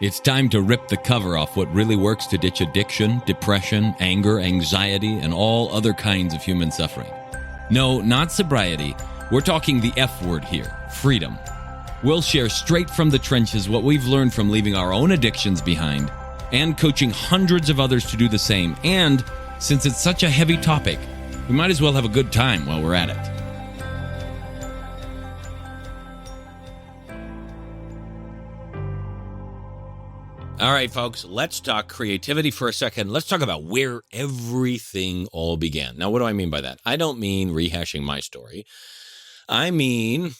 It's time to rip the cover off what really works to ditch addiction, depression, anger, anxiety, and all other kinds of human suffering. No, not sobriety. We're talking the F word here, freedom. We'll share straight from the trenches what we've learned from leaving our own addictions behind and coaching hundreds of others to do the same. And since it's such a heavy topic, we might as well have a good time while we're at it. All right, folks, let's talk creativity for a second. Let's talk about where everything all began. Now, what do I mean by that? I don't mean rehashing my story. I mean,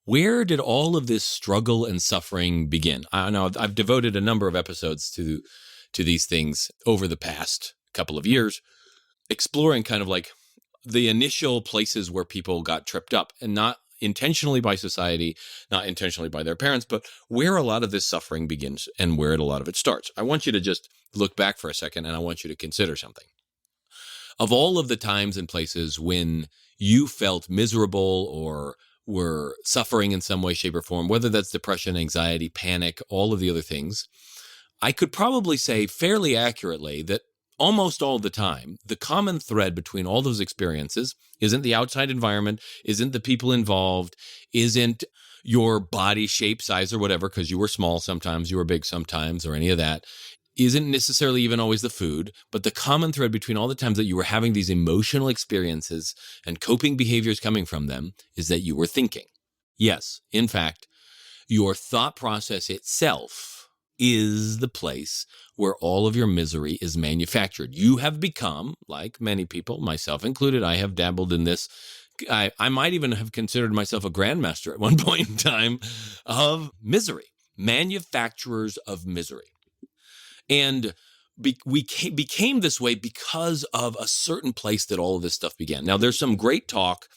where did all of this struggle and suffering begin? I know I've devoted a number of episodes to these things over the past couple of years, exploring kind of like the initial places where people got tripped up, and not intentionally by society, not intentionally by their parents, but where a lot of this suffering begins and where a lot of it starts. I want you to just look back for a second, and I want you to consider something. Of all of the times and places when you felt miserable or were suffering in some way, shape, or form, whether that's depression, anxiety, panic, all of the other things, I could probably say fairly accurately that almost all the time, the common thread between all those experiences isn't the outside environment, isn't the people involved, isn't your body shape, size, or whatever, because you were small sometimes, you were big sometimes, or any of that, isn't necessarily even always the food, but the common thread between all the times that you were having these emotional experiences and coping behaviors coming from them is that you were thinking. Yes, in fact, your thought process itself is the place where all of your misery is manufactured. You have become, like many people, myself included, I have dabbled in this. I might even have considered myself a grandmaster at one point in time of misery, manufacturers of misery. And we became this way because of a certain place that all of this stuff began. Now, there's some great talk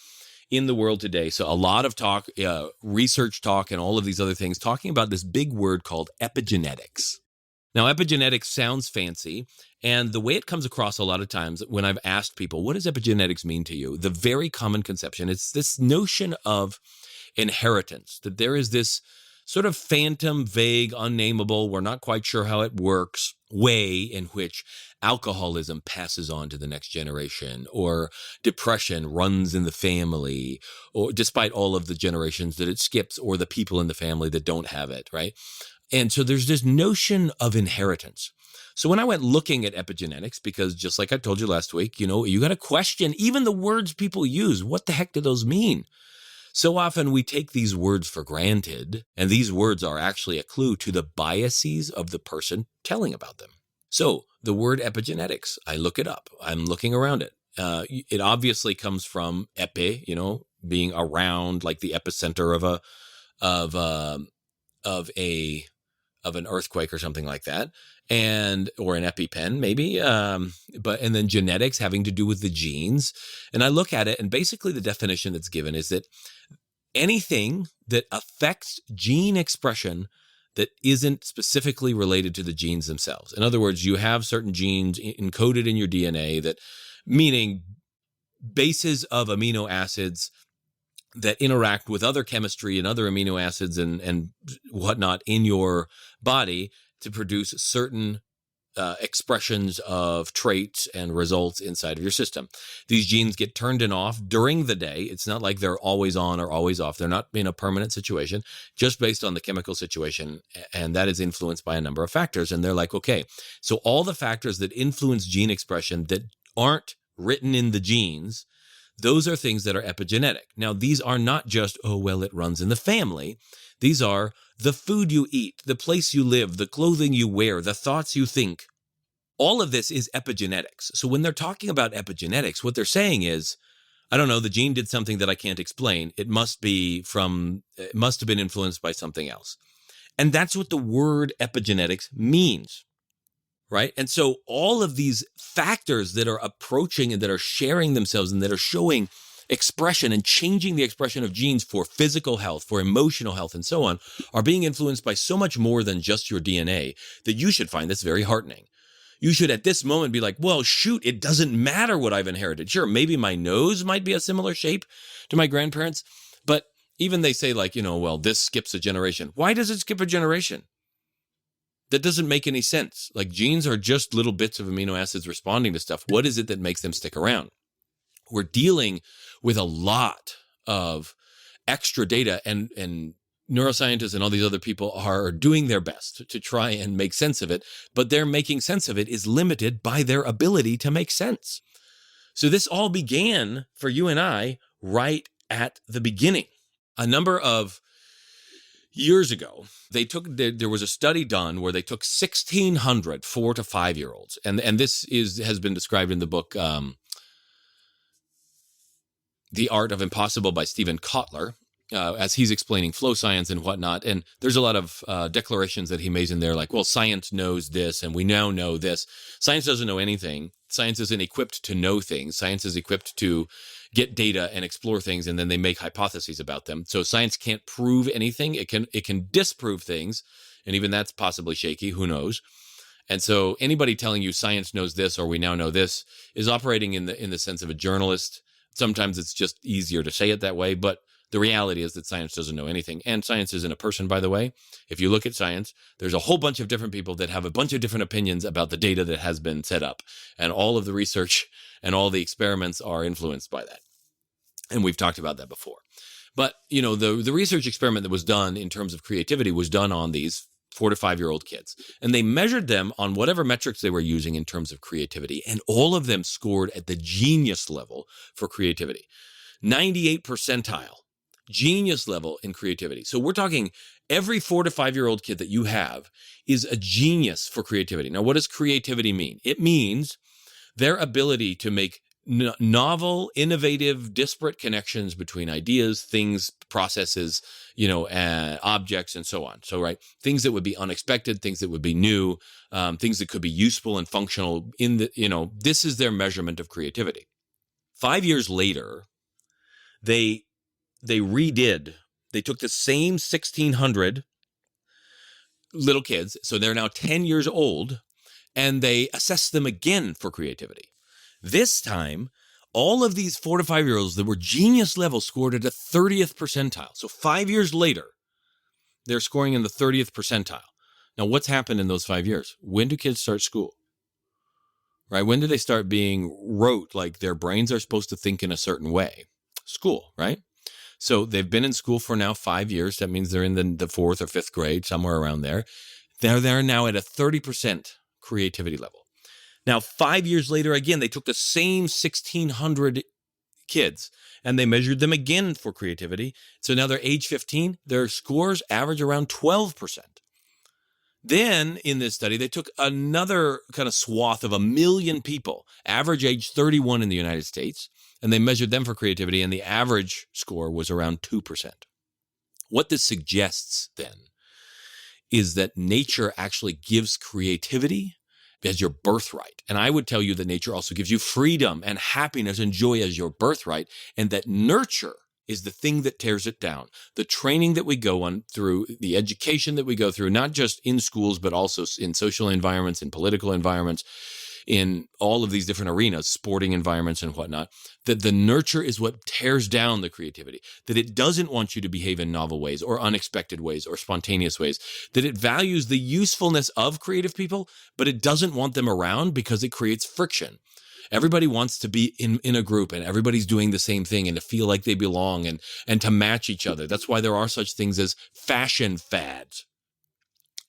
in the world today. So a lot of talk, research talk, and all of these other things talking about this big word called epigenetics. Now, epigenetics sounds fancy, and the way it comes across a lot of times when I've asked people, what does epigenetics mean to you? The very common conception, it's this notion of inheritance, that there is this sort of phantom, vague, unnameable, we're not quite sure how it works, way in which alcoholism passes on to the next generation, or depression runs in the family, or despite all of the generations that it skips, or the people in the family that don't have it, right? And so there's this notion of inheritance. So when I went looking at epigenetics, because just like I told you last week, you got to question even the words people use. What the heck do those mean? So often we take these words for granted, and these words are actually a clue to the biases of the person telling about them. So the word epigenetics, I look it up. I'm looking around it. It obviously comes from epi, being around, like the epicenter of an earthquake or something like that, or an EpiPen maybe. And then genetics having to do with the genes. And I look at it, and basically the definition that's given is that anything that affects gene expression that isn't specifically related to the genes themselves. In other words, you have certain genes encoded in your DNA, that meaning bases of amino acids that interact with other chemistry and other amino acids and whatnot in your body to produce certain expressions of traits and results inside of your system. These genes get turned and off during the day. It's not like they're always on or always off. They're not in a permanent situation, just based on the chemical situation. And that is influenced by a number of factors. And they're like, okay, so all the factors that influence gene expression that aren't written in the genes, those are things that are epigenetic. Now, these are not just, it runs in the family. These are the food you eat, the place you live, the clothing you wear, the thoughts you think. All of this is epigenetics. So when they're talking about epigenetics, what they're saying is, I don't know, the gene did something that I can't explain. It must have been influenced by something else. And that's what the word epigenetics means, right? And so all of these factors that are approaching and that are sharing themselves and that are showing expression and changing the expression of genes for physical health, for emotional health, and so on, are being influenced by so much more than just your DNA that you should find this very heartening. You should at this moment be like, well, shoot, it doesn't matter what I've inherited. Sure, maybe my nose might be a similar shape to my grandparents, but even they say like, this skips a generation. Why does it skip a generation? That doesn't make any sense. Like, genes are just little bits of amino acids responding to stuff. What is it that makes them stick around? We're dealing with a lot of extra data, and neuroscientists and all these other people are doing their best to try and make sense of it, but their making sense of it is limited by their ability to make sense. So this all began for you and I right at the beginning. A number of years ago, there was a study done where they took 1,600 4 to 5 year olds, and this has been described in the book The Art of Impossible by Stephen Kotler, as he's explaining flow science and whatnot. And there's a lot of declarations that he makes in there, like, well, science knows this, and we now know this. Science doesn't know anything. Science isn't equipped to know things. Science is equipped to get data and explore things, and then they make hypotheses about them. So science can't prove anything. It can disprove things, and even that's possibly shaky. Who knows? And so anybody telling you science knows this or we now know this is operating in the sense of a journalist. Sometimes it's just easier to say it that way, but the reality is that science doesn't know anything. And science isn't a person, by the way. If you look at science, there's a whole bunch of different people that have a bunch of different opinions about the data that has been set up. And all of the research and all the experiments are influenced by that. And we've talked about that before. But, you know, the research experiment that was done in terms of creativity was done on these 4 to 5 year old kids. And they measured them on whatever metrics they were using in terms of creativity. And all of them scored at the genius level for creativity. 98 percentile. Genius level in creativity. So we're talking every 4 to 5 year old kid that you have is a genius for creativity. Now, what does creativity mean? It means their ability to make novel, innovative, disparate connections between ideas, things, processes, objects, and so on. So, right, things that would be unexpected, things that would be new, things that could be useful and functional this is their measurement of creativity. 5 years later, they took the same 1,600 little kids, so they're now 10 years old, and they assessed them again for creativity. This time, all of these 4 to 5 year olds that were genius level scored at a 30th percentile. So 5 years later, they're scoring in the 30th percentile. Now, what's happened in those 5 years? When do kids start school? Right? When do they start being rote, like their brains are supposed to think in a certain way? School, right? So they've been in school for now 5 years. That means they're in the 4th or 5th grade, somewhere around there. They're now at a 30% creativity level. Now, 5 years later, again, they took the same 1,600 kids and they measured them again for creativity. So now they're age 15. Their scores average around 12%. Then in this study, they took another kind of swath of 1 million people, average age 31 in the United States, and they measured them for creativity, and the average score was around 2%. What this suggests then is that nature actually gives creativity as your birthright. And I would tell you that nature also gives you freedom and happiness and joy as your birthright, and that nurture is the thing that tears it down. The training that we go on through, the education that we go through, not just in schools, but also in social environments, in political environments, in all of these different arenas, sporting environments and whatnot, that the nurture is what tears down the creativity, that it doesn't want you to behave in novel ways or unexpected ways or spontaneous ways, that it values the usefulness of creative people, but it doesn't want them around because it creates friction. Everybody wants to be in a group and everybody's doing the same thing and to feel like they belong and to match each other. That's why there are such things as fashion fads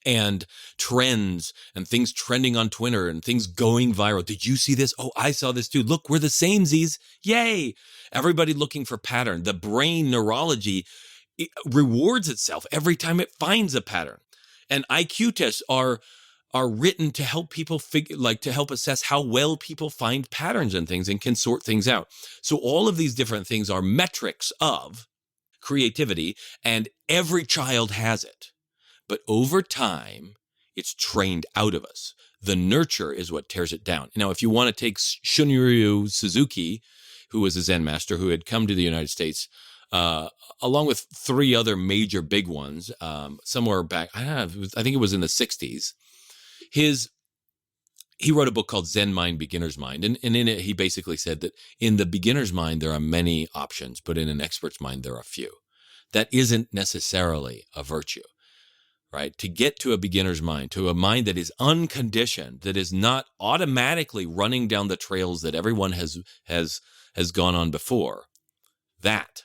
and trends and things trending on Twitter and things going viral. Did you see this? Oh, I saw this too. Look, we're the same Z's. Yay. Everybody looking for pattern. The brain neurology rewards itself every time it finds a pattern. And IQ tests are written to help people to help assess how well people find patterns and things and can sort things out. So all of these different things are metrics of creativity, and every child has it. But over time, it's trained out of us. The nurture is what tears it down. Now, if you want to take Shunryu Suzuki, who was a Zen master who had come to the United States, along with 3 other major big ones, somewhere back, I think it was in the 60s, he wrote a book called Zen Mind, Beginner's Mind. And in it, he basically said that in the beginner's mind, there are many options, but in an expert's mind, there are few. That isn't necessarily a virtue. right? To get to a beginner's mind, to a mind that is unconditioned, that is not automatically running down the trails that everyone has gone on before. That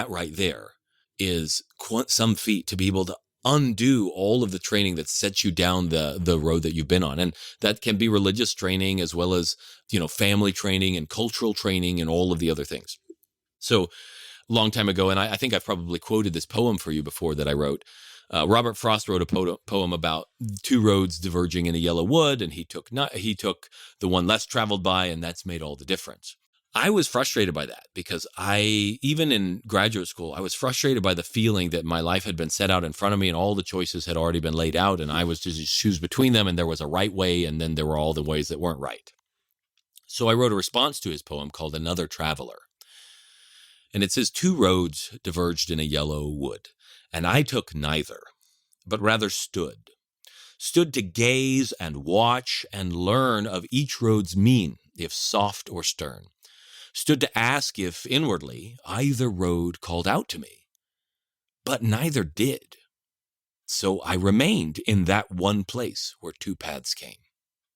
right there is some feat to be able to undo all of the training that sets you down the road that you've been on. And that can be religious training as well as, family training and cultural training and all of the other things. So a long time ago, and I think I've probably quoted this poem for you before that I wrote. Robert Frost wrote a poem about two roads diverging in a yellow wood, and he took the one less traveled by, and that's made all the difference. I was frustrated by that because even in graduate school, I was frustrated by the feeling that my life had been set out in front of me and all the choices had already been laid out, and I was just choose between them, and there was a right way, and then there were all the ways that weren't right. So I wrote a response to his poem called Another Traveler. And it says, 2 roads diverged in a yellow wood, and I took neither, but rather stood to gaze and watch and learn of each road's mien, if soft or stern, stood to ask if inwardly either road called out to me, but neither did. So I remained in that one place where 2 paths came.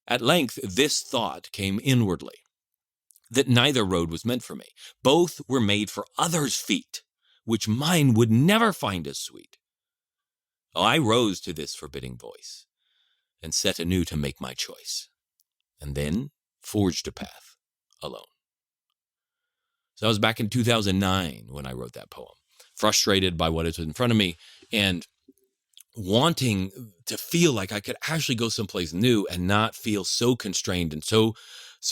At length this thought came inwardly, that neither road was meant for me. Both were made for others' feet, which mine would never find as sweet. I rose to this forbidding voice, and set anew to make my choice, and then forged a path alone. So I was back in 2009 when I wrote that poem, frustrated by what is in front of me, and wanting to feel like I could actually go someplace new and not feel so constrained and so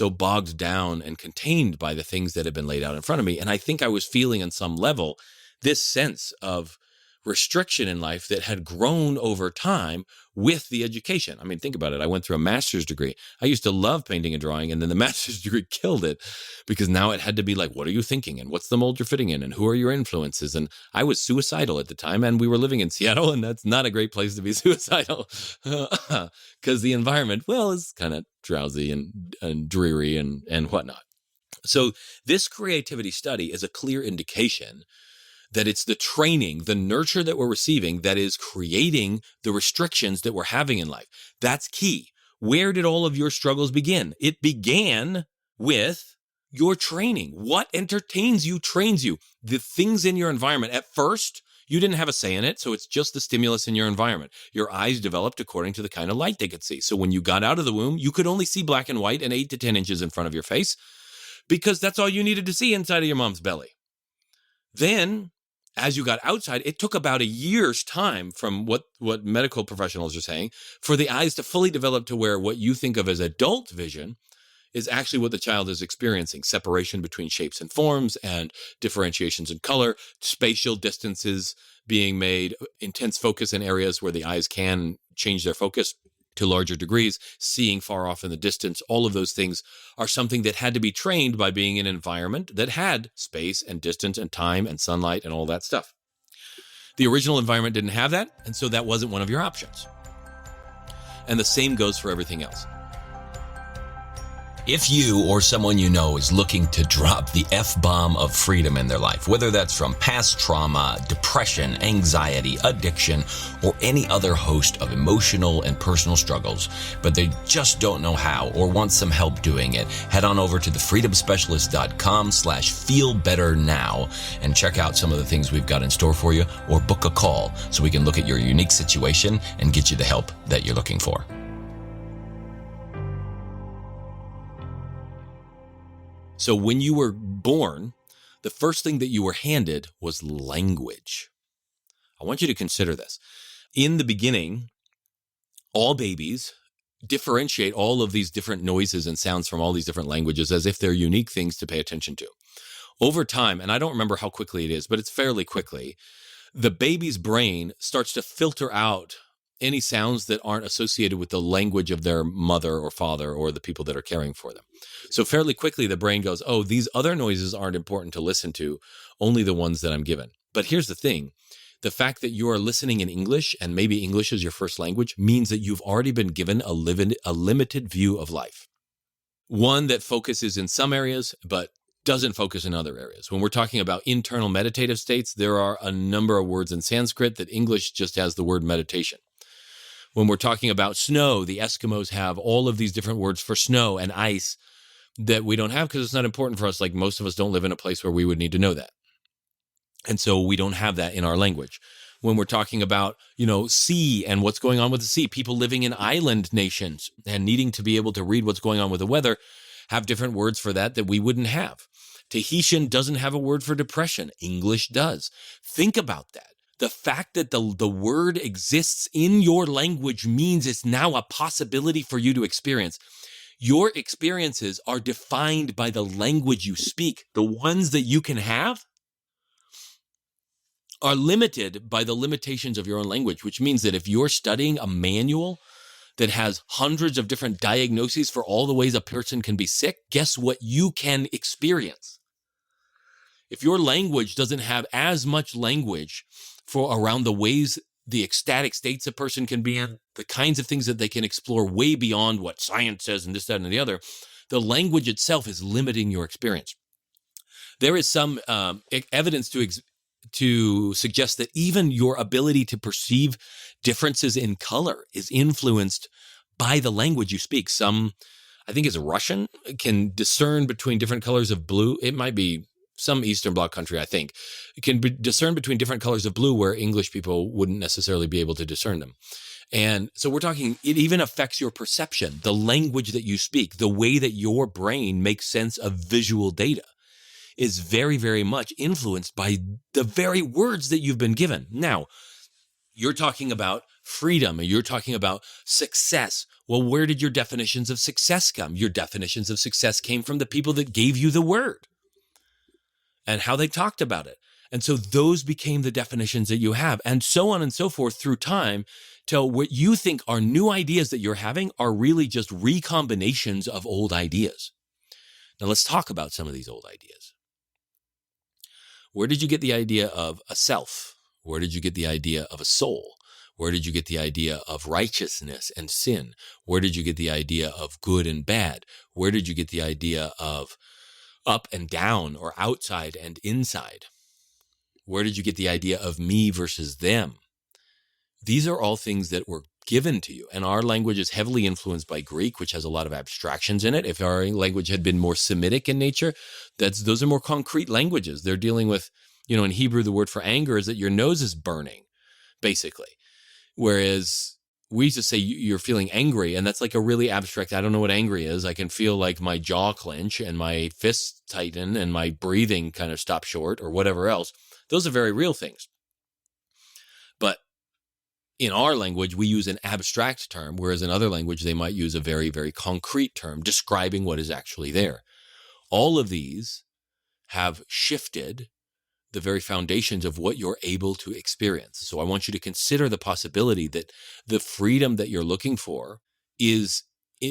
bogged down and contained by the things that had been laid out in front of me. And I think I was feeling on some level this sense of restriction in life that had grown over time with the education. I mean, think about it. I went through a master's degree. I used to love painting and drawing, and then the master's degree killed it because now it had to be like, what are you thinking? And what's the mold you're fitting in? And who are your influences? And I was suicidal at the time, and we were living in Seattle, and that's not a great place to be suicidal because the environment, is kind of drowsy and dreary and whatnot. So this creativity study is a clear indication that it's the training, the nurture that we're receiving that is creating the restrictions that we're having in life. That's key. Where did all of your struggles begin? It began with your training. What entertains you trains you. The things in your environment. At first, you didn't have a say in it, so it's just the stimulus in your environment. Your eyes developed according to the kind of light they could see. So when you got out of the womb, you could only see black and white and 8 to 10 inches in front of your face because that's all you needed to see inside of your mom's belly. Then, as you got outside, it took about a year's time from what medical professionals are saying for the eyes to fully develop to where what you think of as adult vision is actually what the child is experiencing. Separation between shapes and forms and differentiations in color, spatial distances being made, intense focus in areas where the eyes can change their focus to larger degrees, seeing far off in the distance. All of those things are something that had to be trained by being in an environment that had space and distance and time and sunlight and all that stuff. The original environment didn't have that, and so that wasn't one of your options. And the same goes for everything else. If you or someone you know is looking to drop the F-bomb of freedom in their life, whether that's from past trauma, depression, anxiety, addiction, or any other host of emotional and personal struggles, but they just don't know how or want some help doing it, head on over to thefreedomspecialist.com/feelbetternow and check out some of the things we've got in store for you, or book a call so we can look at your unique situation and get you the help that you're looking for. So when you were born, the first thing that you were handed was language. I want you to consider this. In the beginning, all babies differentiate all of these different noises and sounds from all these different languages as if they're unique things to pay attention to. Over time, and I don't remember how quickly it is, but it's fairly quickly, the baby's brain starts to filter out any sounds that aren't associated with the language of their mother or father or the people that are caring for them. So fairly quickly, the brain goes, oh, these other noises aren't important to listen to, only the ones that I'm given. But here's the thing. The fact that you are listening in English, and maybe English is your first language, means that you've already been given a limited view of life. One that focuses in some areas, but doesn't focus in other areas. When we're talking about internal meditative states, there are a number of words in Sanskrit that English just has the word meditation. When we're talking about snow, the Eskimos have all of these different words for snow and ice that we don't have because it's not important for us. Like most of us don't live in a place where we would need to know that. And so we don't have that in our language. When we're talking about, sea and what's going on with the sea, people living in island nations and needing to be able to read what's going on with the weather have different words for that we wouldn't have. Tahitian doesn't have a word for depression. English does. Think about that. The fact that the word exists in your language means it's now a possibility for you to experience. Your experiences are defined by the language you speak. The ones that you can have are limited by the limitations of your own language, which means that if you're studying a manual that has hundreds of different diagnoses for all the ways a person can be sick, guess what you can experience? If your language doesn't have as much language for around the ways, the ecstatic states a person can be in, the kinds of things that they can explore way beyond what science says and this, that, and the other, the language itself is limiting your experience. There is some evidence to suggest that even your ability to perceive differences in color is influenced by the language you speak. Some, I think it's Russian, can discern between different colors of blue. It might be some Eastern Bloc country, I think. It can discern between different colors of blue where English people wouldn't necessarily be able to discern them. And so we're talking, it even affects your perception, the language that you speak, the way that your brain makes sense of visual data is very, very much influenced by the very words that you've been given. Now, you're talking about freedom and you're talking about success. Well, where did your definitions of success come? Your definitions of success came from the people that gave you the word and how they talked about it. And so those became the definitions that you have, and so on and so forth through time, till what you think are new ideas that you're having are really just recombinations of old ideas. Now let's talk about some of these old ideas. Where did you get the idea of a self? Where did you get the idea of a soul? Where did you get the idea of righteousness and sin? Where did you get the idea of good and bad? Where did you get the idea of up and down or outside and inside? Where did you get the idea of me versus them? These are all things that were given to you. And our language is heavily influenced by Greek, which has a lot of abstractions in it. If our language had been more Semitic in nature, those are more concrete languages. They're dealing with, in Hebrew, the word for anger is that your nose is burning, basically. Whereas we used to say you're feeling angry, and that's like a really abstract, I don't know what angry is. I can feel like my jaw clench and my fists tighten and my breathing kind of stop short or whatever else. Those are very real things. But in our language, we use an abstract term, whereas in other language, they might use a very, very concrete term describing what is actually there. All of these have shifted the very foundations of what you're able to experience. So I want you to consider the possibility that the freedom that you're looking for is,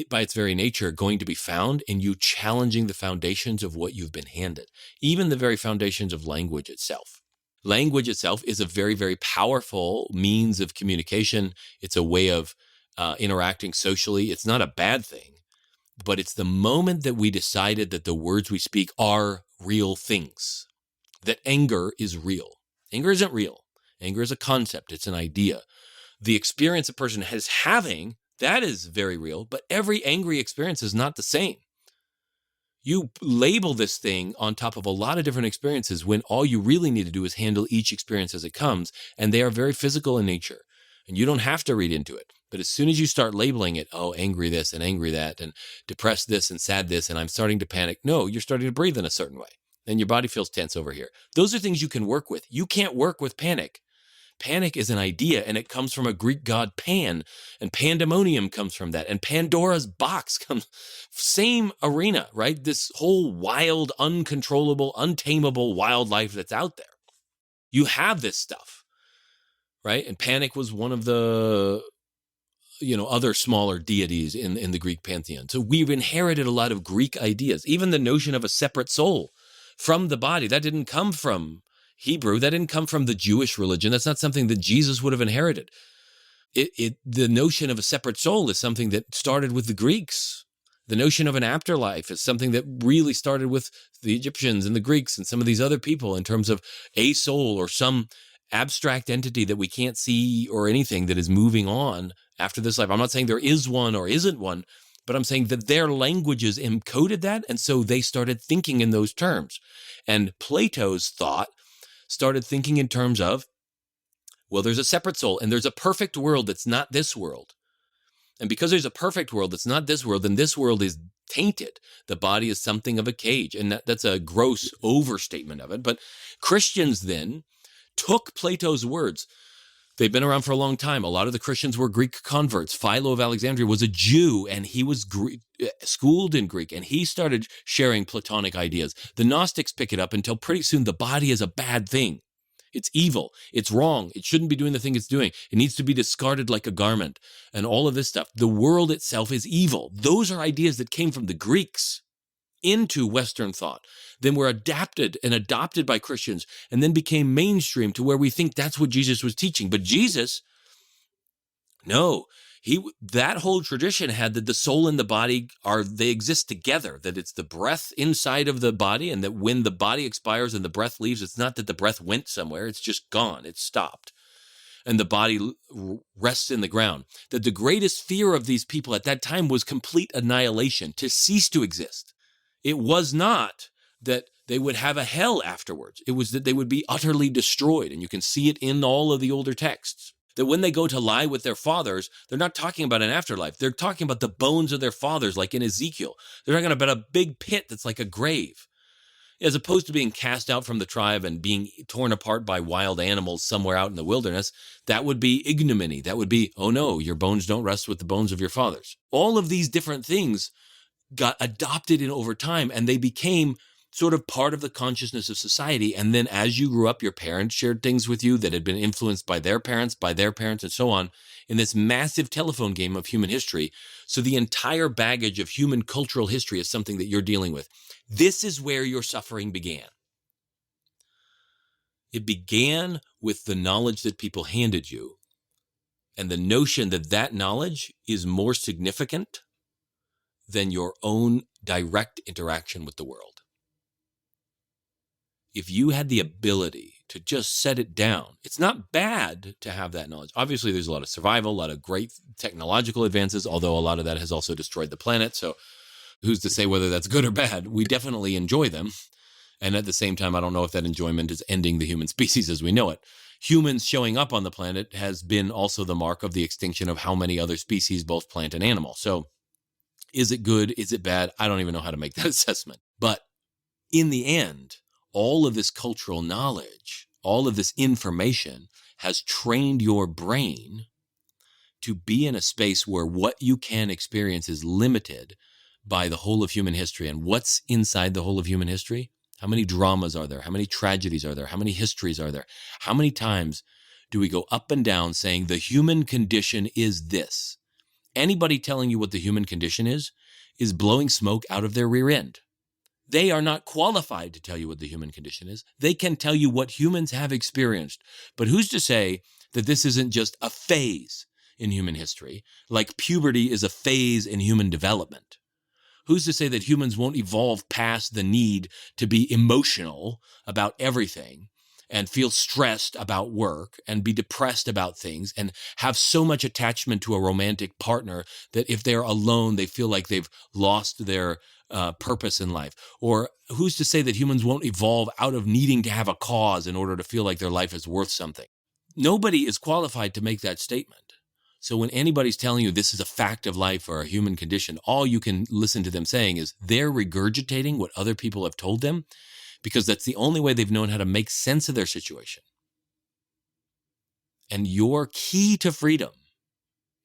by its very nature, going to be found in you challenging the foundations of what you've been handed, even the very foundations of language itself. Language itself is a very, very powerful means of communication. It's a way of interacting socially. It's not a bad thing, but it's the moment that we decided that the words we speak are real things, that anger is real. Anger isn't real. Anger is a concept. It's an idea. The experience a person is having, that is very real, but every angry experience is not the same. You label this thing on top of a lot of different experiences when all you really need to do is handle each experience as it comes, and they are very physical in nature, and you don't have to read into it. But as soon as you start labeling it, angry this and angry that, and depressed this and sad this, and I'm starting to panic, no, you're starting to breathe in a certain way, and your body feels tense over here. Those are things you can work with. You can't work with panic. Panic is an idea, and it comes from a Greek god Pan, and pandemonium comes from that, and Pandora's box comes, same arena, right? This whole wild, uncontrollable, untamable wildlife that's out there. You have this stuff, right? And panic was one of the, other smaller deities in the Greek pantheon. So we've inherited a lot of Greek ideas, even the notion of a separate soul from the body. That didn't come from Hebrew. That didn't come from the Jewish religion. That's not something that Jesus would have inherited. The notion of a separate soul is something that started with the Greeks. The notion of an afterlife is something that really started with the Egyptians and the Greeks and some of these other people in terms of a soul or some abstract entity that we can't see or anything that is moving on after this life. I'm not saying there is one or isn't one, but I'm saying that their languages encoded that, and so they started thinking in those terms. And Plato's thought started thinking in terms of, well, there's a separate soul, and there's a perfect world that's not this world. And because there's a perfect world that's not this world, then this world is tainted. The body is something of a cage, and that's a gross overstatement of it. But Christians then took Plato's words. They've been around for a long time. A lot of the Christians were Greek converts. Philo of Alexandria was a Jew, and he was schooled in Greek, and he started sharing Platonic ideas. The Gnostics pick it up until pretty soon the body is a bad thing. It's evil. It's wrong. It shouldn't be doing the thing it's doing. It needs to be discarded like a garment, and all of this stuff. The world itself is evil. Those are ideas that came from the Greeks into Western thought, then were adapted and adopted by Christians, and then became mainstream to where we think that's what Jesus was teaching. But Jesus, no, that whole tradition had that the soul and the body they exist together, that it's the breath inside of the body, and that when the body expires and the breath leaves, it's not that the breath went somewhere, it's just gone, it's stopped. And the body rests in the ground. That the greatest fear of these people at that time was complete annihilation, to cease to exist. It was not that they would have a hell afterwards. It was that they would be utterly destroyed. And you can see it in all of the older texts. That when they go to lie with their fathers, they're not talking about an afterlife. They're talking about the bones of their fathers, like in Ezekiel. They're talking about a big pit that's like a grave. As opposed to being cast out from the tribe and being torn apart by wild animals somewhere out in the wilderness, that would be ignominy. That would be, oh no, your bones don't rest with the bones of your fathers. All of these different things got adopted in over time, and they became sort of part of the consciousness of society. And then as you grew up, your parents shared things with you that had been influenced by their parents, and so on, in this massive telephone game of human history. So the entire baggage of human cultural history is something that you're dealing with. This is where your suffering began. It began with the knowledge that people handed you, and the notion that that knowledge is more significant than your own direct interaction with the world. If you had the ability to just set it down, it's not bad to have that knowledge. Obviously, there's a lot of survival, a lot of great technological advances, although a lot of that has also destroyed the planet. So who's to say whether that's good or bad? We definitely enjoy them. And at the same time, I don't know if that enjoyment is ending the human species as we know it. Humans showing up on the planet has been also the mark of the extinction of how many other species, both plant and animal. So is it good? Is it bad? I don't even know how to make that assessment. But in the end, all of this cultural knowledge, all of this information has trained your brain to be in a space where what you can experience is limited by the whole of human history. And what's inside the whole of human history? How many dramas are there? How many tragedies are there? How many histories are there? How many times do we go up and down saying the human condition is this? Anybody telling you what the human condition is blowing smoke out of their rear end. They are not qualified to tell you what the human condition is. They can tell you what humans have experienced. But who's to say that this isn't just a phase in human history, like puberty is a phase in human development? Who's to say that humans won't evolve past the need to be emotional about everything and feel stressed about work and be depressed about things and have so much attachment to a romantic partner that if they're alone, they feel like they've lost their purpose in life? Or who's to say that humans won't evolve out of needing to have a cause in order to feel like their life is worth something? Nobody is qualified to make that statement. So when anybody's telling you this is a fact of life or a human condition, all you can listen to them saying is they're regurgitating what other people have told them, because that's the only way they've known how to make sense of their situation. And your key to freedom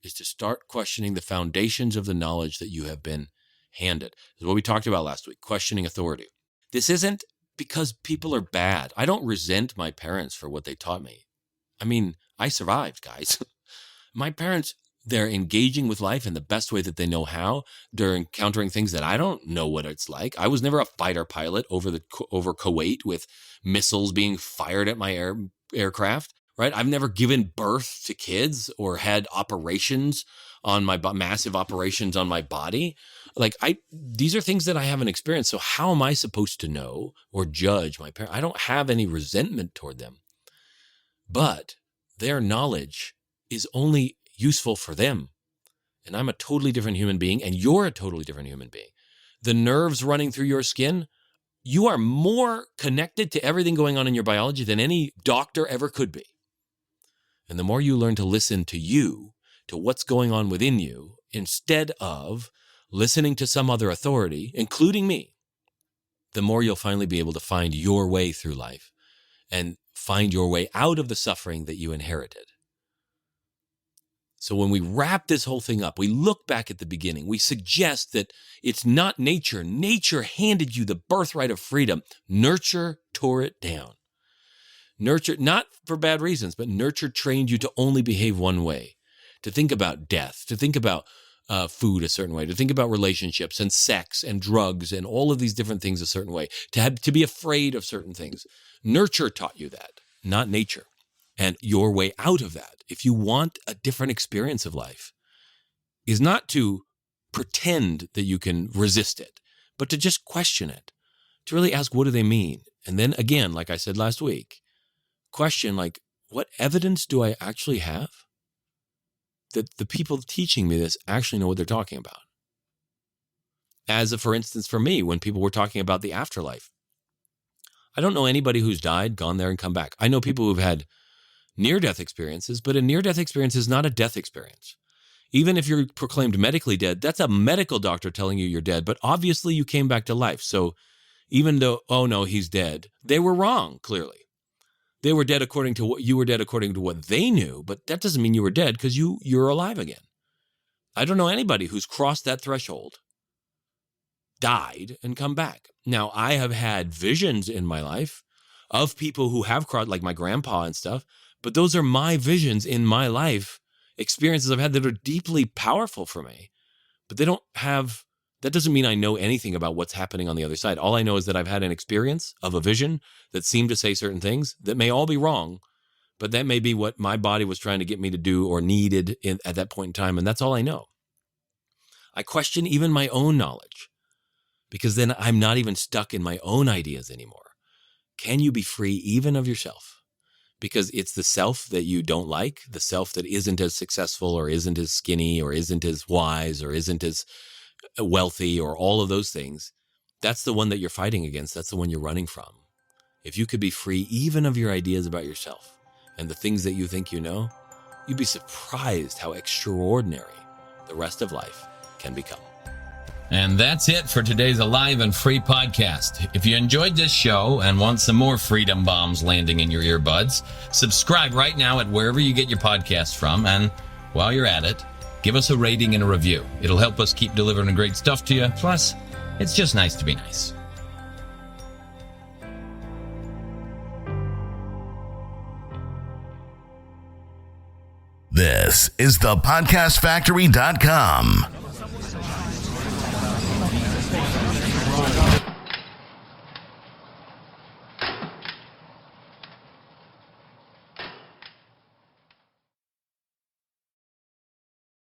is to start questioning the foundations of the knowledge that you have been handed. This is what we talked about last week, questioning authority. This isn't because people are bad. I don't resent my parents for what they taught me. I mean, I survived, guys. My parents, they're engaging with life in the best way that they know how. They're encountering things that I don't know what it's like. I was never a fighter pilot over Kuwait with missiles being fired at my aircraft, right? I've never given birth to kids or had operations on my massive operations on my body. These are things that I haven't experienced. So how am I supposed to know or judge my parents? I don't have any resentment toward them. but their knowledge is only useful for them. And I'm a totally different human being, and you're a totally different human being. The nerves running through your skin, you are more connected to everything going on in your biology than any doctor ever could be. And the more you learn to listen to you, to what's going on within you, instead of listening to some other authority, including me, the more you'll finally be able to find your way through life and find your way out of the suffering that you inherited. So when we wrap this whole thing up, we look back at the beginning, we suggest that it's not nature. Nature handed you the birthright of freedom. Nurture tore it down. Nurture, not for bad reasons, but nurture trained you to only behave one way, to think about death, to think about food a certain way, to think about relationships and sex and drugs and all of these different things a certain way, to be afraid of certain things. Nurture taught you that, not nature. And your way out of that, if you want a different experience of life, is not to pretend that you can resist it, but to just question it, to really ask, what do they mean? And then again, like I said last week, question like, what evidence do I actually have that the people teaching me this actually know what they're talking about? As for instance, for me, when people were talking about the afterlife, I don't know anybody who's died, gone there, and come back. I know people who've had near-death experiences, but a near-death experience is not a death experience. Even if you're proclaimed medically dead, that's a medical doctor telling you you're dead, but obviously you came back to life. So even though, oh no, he's dead, they were wrong, clearly. They were dead according to what you were dead according to what they knew, but that doesn't mean you were dead because you're alive again. I don't know anybody who's crossed that threshold, died, and come back. Now, I have had visions in my life of people who have crossed, like my grandpa and stuff, but those are my visions in my life, experiences I've had that are deeply powerful for me. But that doesn't mean I know anything about what's happening on the other side. All I know is that I've had an experience of a vision that seemed to say certain things that may all be wrong, but that may be what my body was trying to get me to do or needed at that point in time, and that's all I know. I question even my own knowledge, because then I'm not even stuck in my own ideas anymore. Can you be free even of yourself? Because it's the self that you don't like, the self that isn't as successful or isn't as skinny or isn't as wise or isn't as wealthy or all of those things. That's the one that you're fighting against. That's the one you're running from. If you could be free even of your ideas about yourself and the things that you think you know, you'd be surprised how extraordinary the rest of life can become. And that's it for today's Alive and Free podcast. If you enjoyed this show and want some more freedom bombs landing in your earbuds, subscribe right now at wherever you get your podcasts from. And while you're at it, give us a rating and a review. It'll help us keep delivering great stuff to you. Plus, it's just nice to be nice. This is thepodcastfactory.com.